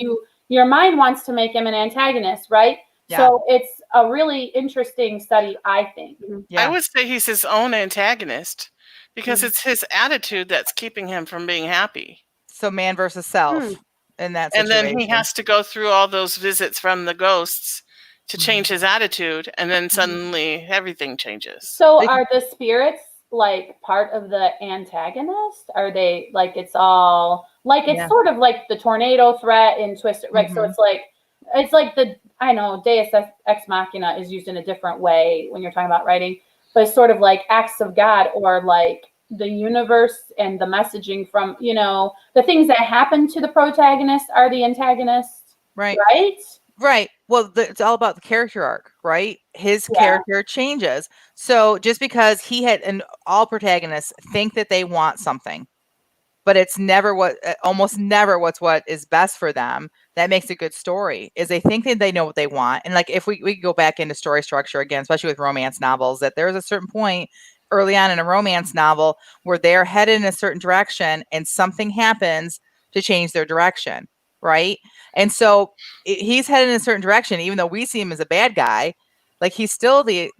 your mind wants to make him an antagonist, right? Yeah. So it's a really interesting study, I think. Yeah. I would say he's his own antagonist because it's his attitude that's keeping him from being happy. So man versus self in that And situation. then he has to go through all those visits from the ghosts to change his attitude, and then suddenly everything changes. So are the spirits like part of the antagonist? Are they like, it's all like, it's sort of like the tornado threat in Twisted, right? So it's like the, I know Deus Ex Machina is used in a different way when you're talking about writing, but it's sort of like acts of God, or like the universe and the messaging from, the things that happen to the protagonist are the antagonist. Right. Right? Well, it's all about the character arc, right? His character changes. So just because and all protagonists think that they want something, but it's never almost never what is best for them. That makes a good story is they think that they know what they want. And like, if we go back into story structure again, especially with romance novels, that there's a certain point early on in a romance novel where they're headed in a certain direction and something happens to change their direction. Right. And so he's headed in a certain direction, even though we see him as a bad guy, like he's still the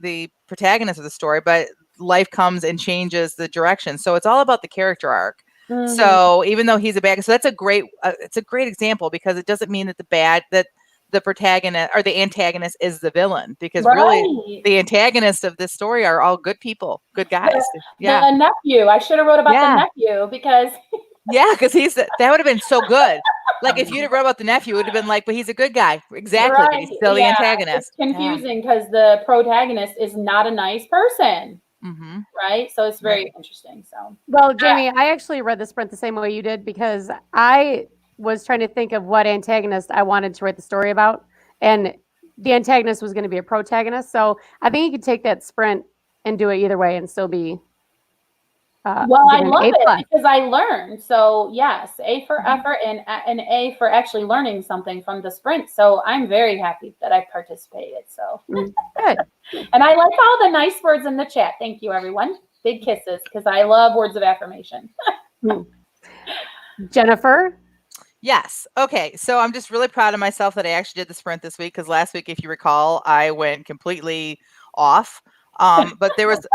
protagonist of the story, but life comes and changes the direction. So it's all about the character arc. Mhm. So even though he's a bad guy, so that's it's a great example, because it doesn't mean that the protagonist or the antagonist is the villain, because really Right. the antagonists of this story are all good people, good guys. The nephew. I should have wrote about Yeah. the nephew because Yeah, because that would have been so good. Like if you'd have wrote about the nephew, it would have been like, but he's a good guy. Exactly. But he's still the antagonist. It's confusing because the protagonist is not a nice person. Mm-hmm. Right. So it's very interesting. So, Well, Jamie, I actually read the sprint the same way you did, because I was trying to think of what antagonist I wanted to write the story about. And the antagonist was going to be a protagonist. So I think you could take that sprint and do it either way and still be. well, I given love A+. it because I learned. So yes, A for effort and an A for actually learning something from the sprint. So I'm very happy that I participated. So Good. and I like all the nice words in the chat. Thank you, everyone. Big kisses because I love words of affirmation. Jennifer? Yes. Okay. So I'm just really proud of myself that I actually did the sprint this week, because last week, if you recall, I went completely off. But there was,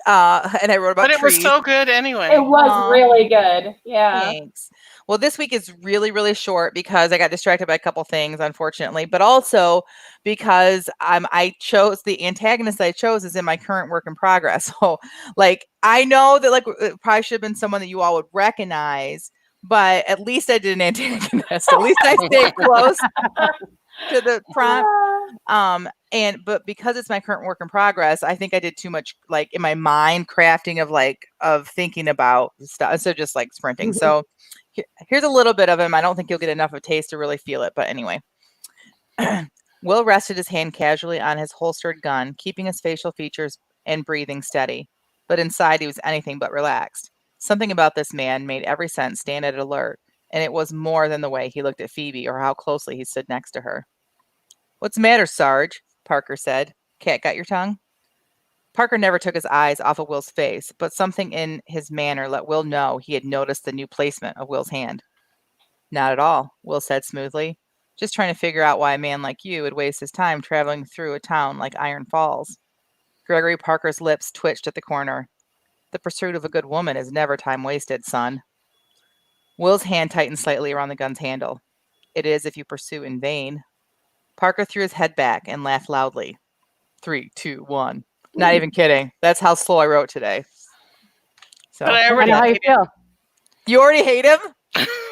and I wrote about But it was trees. so good anyway. It was really good. Yeah. Thanks. Well, this week is really, really short because I got distracted by a couple things, unfortunately, but also because I chose the antagonist I chose is in my current work in progress. So, like, I know that it probably should have been someone that you all would recognize, but at least I did an antagonist. At least I stayed close to the prompt. But because it's my current work in progress, I think I did too much, like, in my mind crafting of thinking about stuff. So just like sprinting. So here's a little bit of him. I don't think you'll get enough of a taste to really feel it, but anyway. Will rested his hand casually on his holstered gun, keeping his facial features and breathing steady. But inside he was anything but relaxed. Something about this man made every sense stand at alert, and it was more than the way he looked at Phoebe or how closely he stood next to her. "What's the matter, Sarge?" Parker said. "Cat got your tongue?" Parker never took his eyes off of Will's face, but something in his manner let Will know he had noticed the new placement of Will's hand. "Not at all," Will said smoothly. "Just trying to figure out why a man like you would waste his time traveling through a town like Iron Falls." Gregory Parker's lips twitched at the corner. "The pursuit of a good woman is never time wasted, son." Will's hand tightened slightly around the gun's handle. "It is if you pursue in vain." Parker threw his head back and laughed loudly. 3, 2, 1. Not even kidding. That's how slow I wrote today. So But I I already know how you feel. you already hate him?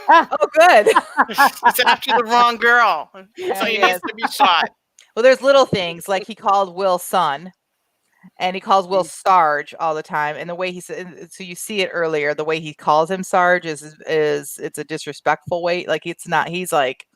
Oh, good. It's after the wrong girl. So Yeah, he he needs is. to be shot. Well, there's little things like he called Will son, and he calls Will Sarge all the time. And the way he said, so you see it earlier, the way he calls him Sarge is it's a disrespectful way. Like it's not. He's like,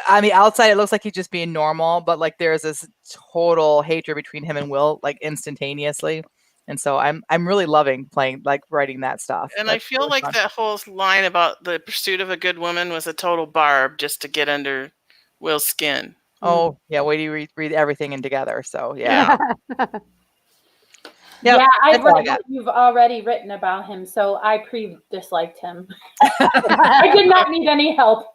on the outside, it looks like he's just being normal, but like there's this total hatred between him and Will, like instantaneously. And so I'm really loving writing that stuff. And That's I feel really like fun. that whole line about the pursuit of a good woman was a total barb just to get under Will's skin. Oh yeah, wait till you read everything in together. So yeah. Yep, Yeah, I've that's all I read got. what you've already written about him, so I disliked him. I did not need any help.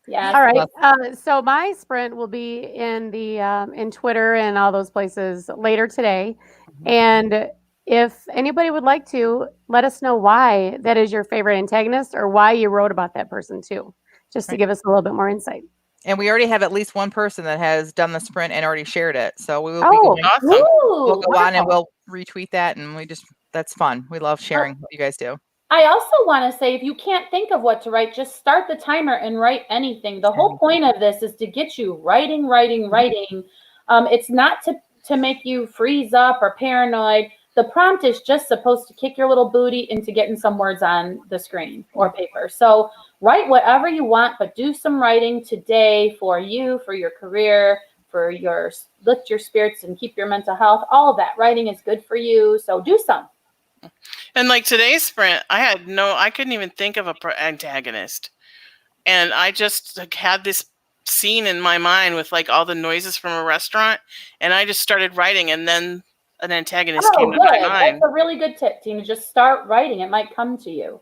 Yeah. All right. So my sprint will be in the in Twitter and all those places later today. And if anybody would like to, let us know why that is your favorite antagonist or why you wrote about that person too, just to Right. give us a little bit more insight. And we already have at least one person that has done the sprint and already shared it. So we will be Oh, going, Awesome. we'll go on and wow. we'll retweet that, and that's fun. We love sharing what you guys do. I also want to say, if you can't think of what to write, just start the timer and write anything. The whole point of this is to get you writing. It's not to make you freeze up or paranoid. The prompt is just supposed to kick your little booty into getting some words on the screen or paper. So write whatever you want, but do some writing today for you, for your career, for lift your spirits and keep your mental health. All of that writing is good for you. So do some. And like today's sprint, I couldn't even think of a antagonist. And I just like had this scene in my mind with like all the noises from a restaurant, and I just started writing, and then an antagonist came to my mind. That's a really good tip, Tina. Just start writing. It might come to you.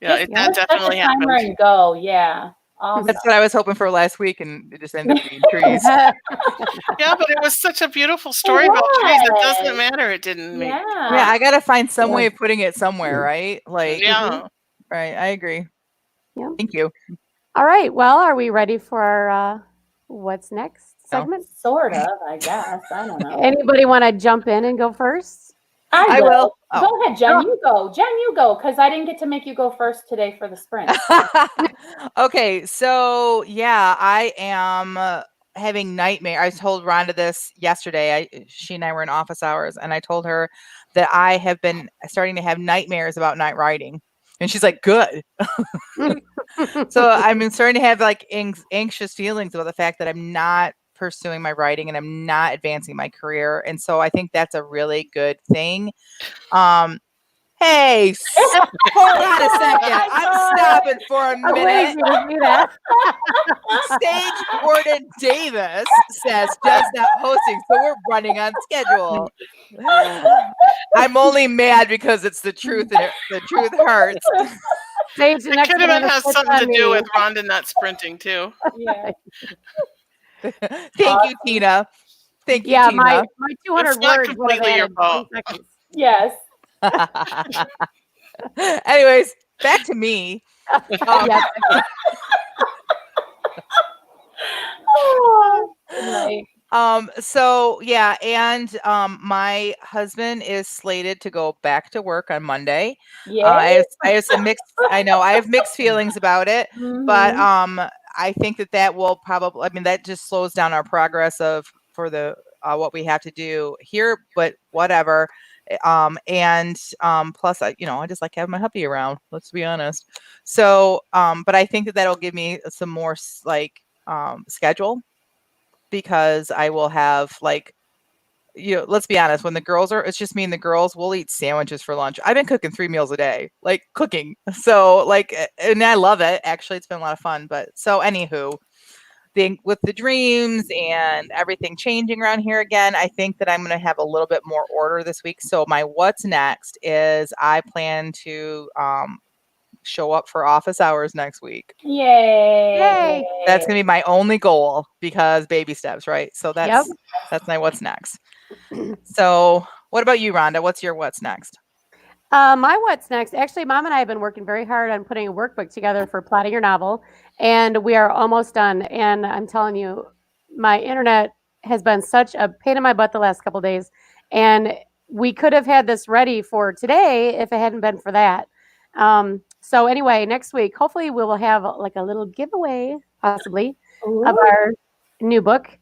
Yeah, that definitely set the timer happened. and go. Yeah. Awesome. That's what I was hoping for last week, and it just ended up being trees. Yeah, but it was such a beautiful story about trees. It doesn't matter. It didn't make. Yeah, I gotta find some way of putting it somewhere, right? Like, yeah, right. I agree. Yeah. Thank you. All right. Well, are we ready for our what's next segment? Sort of, I guess. I don't know. Anybody want to jump in and go first? I will. Oh. Go ahead, Jen. You go. Jen, you go, because I didn't get to make you go first today for the sprint. Okay, so yeah, I am having nightmare. I told Rhonda this yesterday. She and I were in office hours, and I told her that I have been starting to have nightmares about night riding, and she's like, "Good." So I'm starting to have like anxious feelings about the fact that I'm not pursuing my writing and I'm not advancing my career, and so I think that's a really good thing. Hey, hold on a second. I'm stopping for a minute. Stage Warden Davis says does not hosting, so we're running on schedule. I'm only mad because it's the truth, and the truth hurts. It could have has something to do with Rhonda not sprinting too. Yeah. Thank you, Tina. Thank you, yeah, Tina. my 200 It's not words would have completely your added fault. 20 seconds. Yes. Anyways, back to me. So yeah, and my husband is slated to go back to work on Monday. I have some mixed. I know I have mixed feelings about it, but I think that will probably. I mean, that just slows down our progress for the what we have to do here. But whatever. Plus, I just like having my hubby around. Let's be honest. So, but I think that'll give me some more schedule. Because I will have let's be honest, when the girls it's just me and the girls, we'll eat sandwiches for lunch. I've been cooking 3 meals a day, cooking. So and I love it. Actually, it's been a lot of fun. But so anywho, with the dreams and everything changing around here again, I think that I'm going to have a little bit more order this week. So my what's next is I plan to show up for office hours next week. Yay. That's gonna be my only goal because baby steps, right? So that's my what's next. So what about you, Rhonda? What's your what's next? My what's next? Actually, Mom and I have been working very hard on putting a workbook together for plotting your novel, and we are almost done. And I'm telling you, my internet has been such a pain in my butt the last couple of days, and we could have had this ready for today if it hadn't been for that. So anyway, next week, hopefully we will have a little giveaway, possibly, of our new book.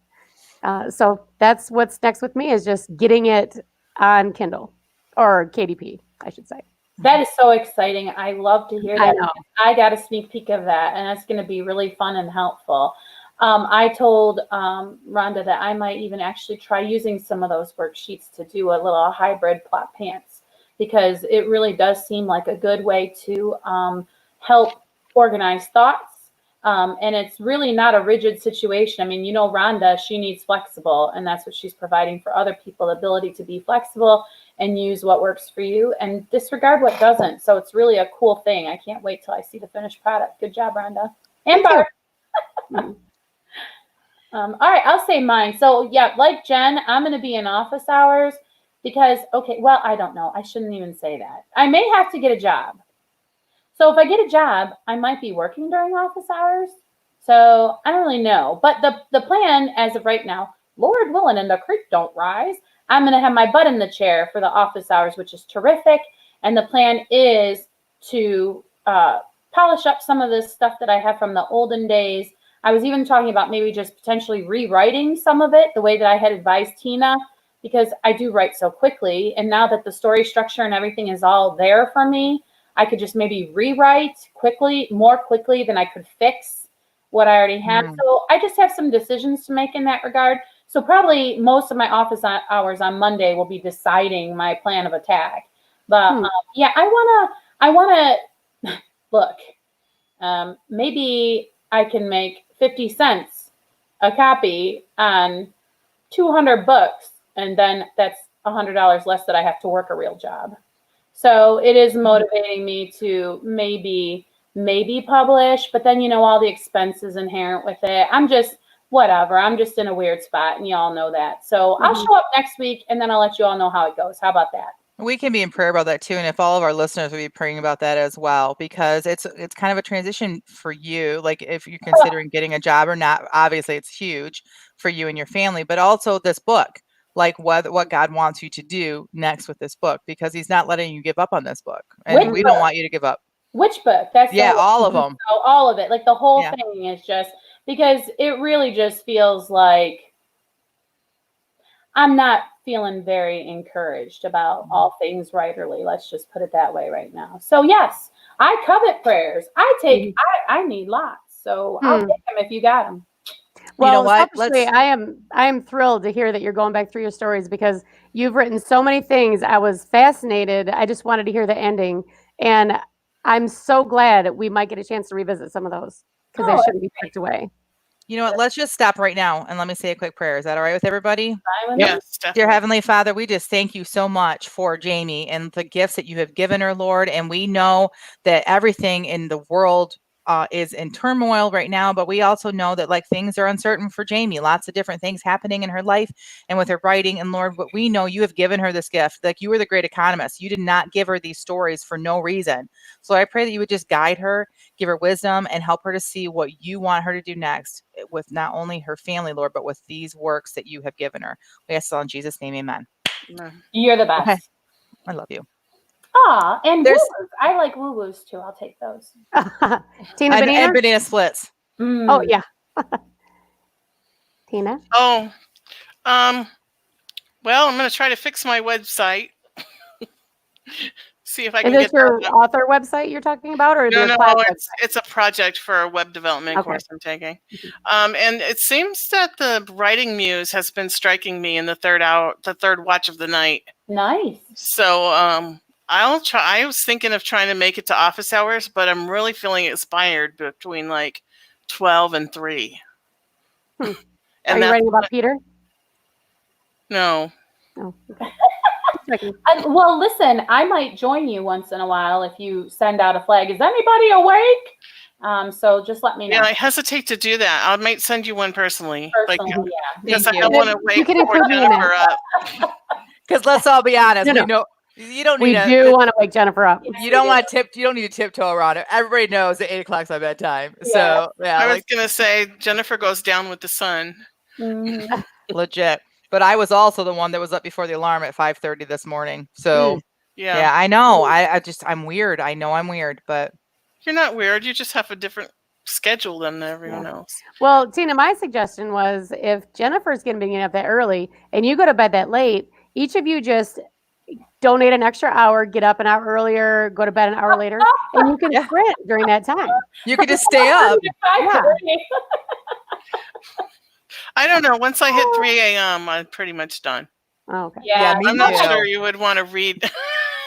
So that's what's next with me is just getting it on Kindle or KDP, I should say. That is so exciting. I love to hear that. I know. I got a sneak peek of that, and that's going to be really fun and helpful. I told Rhonda that I might even actually try using some of those worksheets to do a little hybrid plot pants, because it really does seem like a good way to help organize thoughts. And it's really not a rigid situation. I mean, Rhonda, she needs flexible, and that's what she's providing for other people, the ability to be flexible and use what works for you and disregard what doesn't. So it's really a cool thing. I can't wait till I see the finished product. Good job, Rhonda. And Barb. All right, I'll say mine. So yeah, like Jen, I'm going to be in office hours because, I don't know. I shouldn't even say that. I may have to get a job. So if I get a job, I might be working during office hours. So I don't really know. But the plan as of right now, Lord willing and the creek don't rise, I'm going to have my butt in the chair for the office hours, which is terrific. And the plan is to polish up some of this stuff that I have from the olden days. I was even talking about maybe just potentially rewriting some of it the way that I had advised Tina, because I do write so quickly. And now that the story structure and everything is all there for me, I could just maybe rewrite more quickly than I could fix what I already have. So I just have some decisions to make in that regard. So probably most of my office hours on Monday will be deciding my plan of attack. But yeah, I wanna look. Maybe I can make 50 cents a copy on 200 books, and then that's $100 less that I have to work a real job. So it is motivating me to maybe publish, but then all the expenses inherent with it. I'm just whatever. I'm just in a weird spot, and y'all know that. So I'll show up next week, and then I'll let you all know how it goes. How about that? We can be in prayer about that too, and if all of our listeners would be praying about that as well, because it's kind of a transition for you. Like if you're considering getting a job or not, obviously it's huge for you and your family, but also this book, like what God wants you to do next with this book, because He's not letting you give up on this book, and we don't want you to give up. Which book? That's all of them. So all of it, like the whole thing is just because it really just feels like I'm not feeling very encouraged about all things writerly. Let's just put it that way right now. So yes, I covet prayers. I need lots. So I'll take them if you got them. Well, you know what? I am thrilled to hear that you're going back through your stories because you've written so many things. I was fascinated. I just wanted to hear the ending. And I'm so glad we might get a chance to revisit some of those because they shouldn't be tucked away. You know what? Let's just stop right now and let me say a quick prayer. Is that all right with everybody? Yes, definitely. Dear Heavenly Father, we just thank you so much for Jamie and the gifts that you have given her, Lord. And we know that everything in the world is in turmoil right now, but we also know that like things are uncertain for Jamie, lots of different things happening in her life and with her writing. And Lord, what we know, you have given her this gift. Like you were the great economist. You did not give her these stories for no reason. So I pray that you would just guide her, give her wisdom, and help her to see what you want her to do next with not only her family, Lord, but with these works that you have given her. We ask it all in Jesus' name, amen. You're the best. Okay. I love you. Aw, and woo-woos. I like woo-woos too. I'll take those. Tina, And banana splits. Oh, yeah. Tina? Oh, well, I'm going to try to fix my website. See if I can Is get this your that. author website you're talking about, or No, class it's a project for a web development course I'm taking. And it seems that the writing muse has been striking me in the third watch of the night. Nice. So I'll try. I was thinking of trying to make it to office hours, but I'm really feeling inspired between like 12 and 3. And are you writing about Peter? No. Oh, okay. Well, listen, I might join you once in a while if you send out a flag. Is anybody awake? So just let me know. Yeah, I hesitate to do that. I might send you one personally. Yeah. Because I don't want to wake Jennifer up. Because let's all be honest, we know you don't need. We do want to wake Jennifer up. You don't want to tip. You don't need to tiptoe around it. Everybody knows that 8 o'clock's my bedtime. Yeah. So yeah, I was gonna say Jennifer goes down with the sun. Legit. But I was also the one that was up before the alarm at 5:30 this morning. So yeah, I know. I'm weird. I know I'm weird, but you're not weird. You just have a different schedule than everyone else. Well, Tina, my suggestion was if Jennifer's going to be getting up that early and you go to bed that late, each of you just donate an extra hour, get up an hour earlier, go to bed an hour later, and you can sprint during that time. You could just stay up. I don't know. Once I hit 3 a.m., I'm pretty much done. Oh, okay. Yeah, I'm not sure you would want to read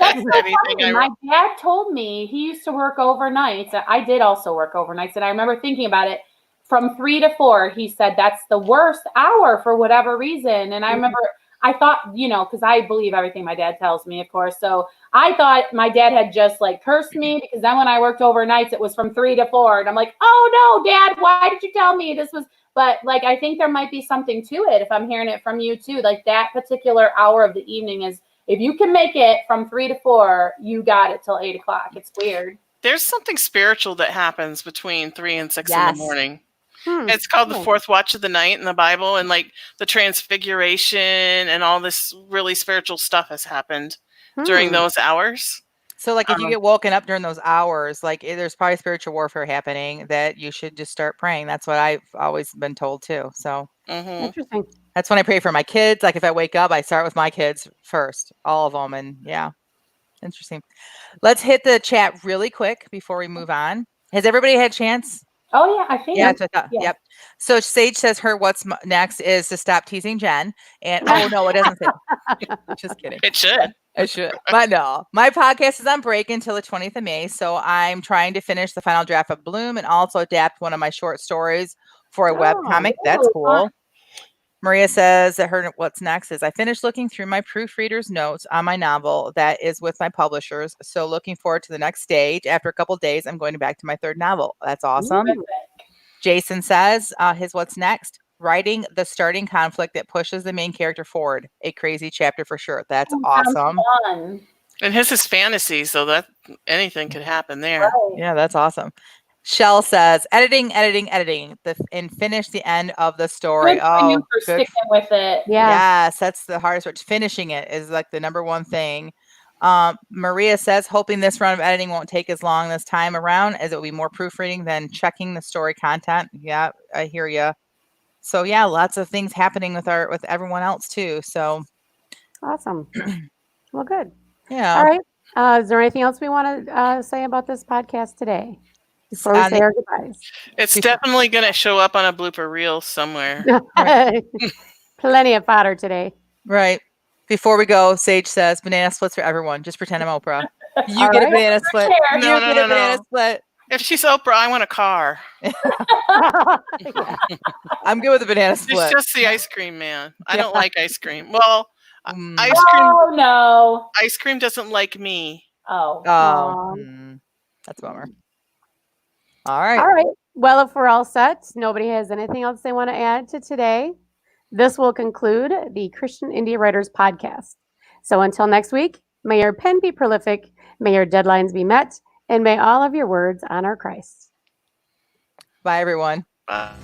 anything. My dad told me he used to work overnights. I did also work overnights, and I remember thinking about it. From 3 to 4, he said that's the worst hour for whatever reason. And I remember I thought, because I believe everything my dad tells me, of course. So I thought my dad had just like cursed me because then when I worked overnights, it was from 3 to 4. And I'm like, oh no, Dad, why did you tell me this was? But like, I think there might be something to it if I'm hearing it from you too. Like that particular hour of the evening is, if you can make it from 3 to 4, you got it till 8 o'clock. It's weird. There's something spiritual that happens between 3 and 6 in the morning. It's called the fourth watch of the night in the Bible, and like the transfiguration and all this really spiritual stuff has happened during those hours. So like if you get woken up during those hours, like there's probably spiritual warfare happening that you should just start praying. That's what I've always been told too. So interesting. That's when I pray for my kids. Like if I wake up, I start with my kids first, all of them. And yeah, interesting. Let's hit the chat really quick before we move on. Has everybody had a chance? Oh yeah, I think. Yeah, yep. So Sage says what's next is to stop teasing Jen. And oh no, it doesn't say. Just kidding. It should. I should. But no, my podcast is on break until the 20th of May. So I'm trying to finish the final draft of Bloom and also adapt one of my short stories for a web comic. That's cool. Maria says that her what's next is I finished looking through my proofreader's notes on my novel that is with my publishers. So looking forward to the next stage. After a couple of days, I'm going back to my third novel. That's awesome. Jason says his what's next. Writing the starting conflict that pushes the main character forward. A crazy chapter for sure. That's awesome. Fun. And his is fantasy, so that anything could happen there. Right. Yeah, that's awesome. Shell says editing, and finish the end of the story. Good for you for sticking with it. Yeah. Yes, that's the hardest part. Finishing it is like the number one thing. Maria says, hoping this round of editing won't take as long this time around, as it will be more proofreading than checking the story content. Yeah, I hear you. So yeah, lots of things happening with everyone else too. So Awesome. Well, good. yeah. All right. Is there anything else we want to say about this podcast today before we say our goodbyes? It's definitely going to show up on a blooper reel somewhere. Plenty of fodder today. Right. Before we go, Sage says banana splits for everyone. Just pretend I'm Oprah. You All get a right. banana split. No, You get a banana split. If she's Oprah, I want a car. I'm good with a banana split. She's just the ice cream man. I don't like ice cream. Well, ice cream. Oh no. Ice cream doesn't like me. Oh. That's a bummer. All right. All right. Well, if we're all set, nobody has anything else they want to add to today, this will conclude the Christian Indie Writers Podcast. So until next week, may your pen be prolific, may your deadlines be met, and may all of your words honor Christ. Bye, everyone. Bye.